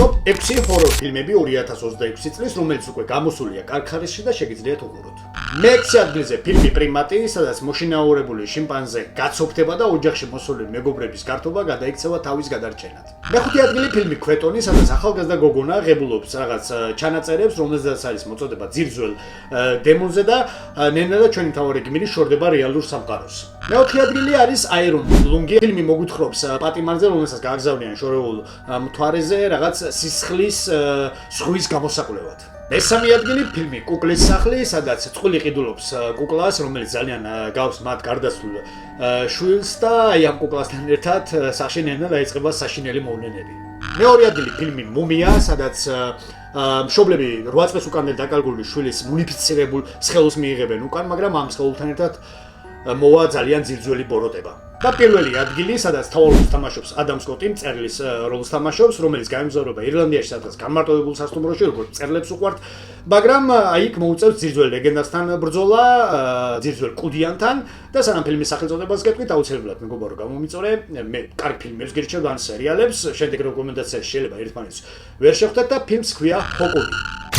Top 6 horror ფილმები 2026 წლის, რომელიც უკვე გამოსულია კარგხარისში და შეგიძლიათ უყუროთ. მე-6 ადგილზე ფილმი პრიმატი, სადაც მოშინაურებული შიმპანზე გაცოფდება და ოჯახში მოსული მეგობრების გართობა გადაიქცევა თავის გადარჩენად. მე-5 ადგილი ფილმი ქვეტონი, სადაც ახალგაზრდა გოგონა ღებულობს რაღაც ჩანაწერებს, რომელზეც არის მოწოდება ძირძველ დემონზე და ნენა და ჩვენი მთავარი გმირი შორდება რეალურ სამყაროს. მე-4 ადგილი არის აირონ ლუნგი, ფილმი მოგვითხრობს პატიმარზე, რომელსაც გააგზავნიან შორეულ მთვარეზე რაღაც სისხლის ზღვის გამოსაკვლევად. მესამე ადგილი ფილმი კუკლის სახლი, სადაც წყვილი ყიდულობს კუკლას, რომელიც ძალიან გავს მათ გარდაცვლილ შვილს და აი ამ კუკლასთან ერთად სახლში ნენა დაიწყება საშინელი მოვლენები. მეორე ადგილი ფილმი მუმია, სადაც მშობლები 8 წელს უკანვე დაკარგული შვილის მუნიფიცირებულ სხეულს მიიღებენ უკან, მაგრამ ამ სხეულთან ერთად მოვა ძალიან ძირძველი ბოროტება. და პირველი ადგილი, სადაც თავრობს თამაშობს ადამ სკოტი, მწერლის როლს თამაშობს, რომელიც გაემგზავრება ირლანდიაში, სადაც განმარტოებულ სასტუმროში, როგორც მწერლებს უყვართ, მაგრამ იქ მოუწევს ძირძველ ლეგენდასთან ბრძოლა, ძირძველ კუდიანთან და სანამ ფილმის სახელწოდებას გეტყვით, აუცილებლად მეგობარო გამომიწორე, მე კარგ ფილმებს გირჩევ ან სერიალებს, შემდეგ რეკომენდაციას შეიძლება ერთმანეთს ვერ შევხვდეთ და ფილმს ჰქვია ჰოკონი.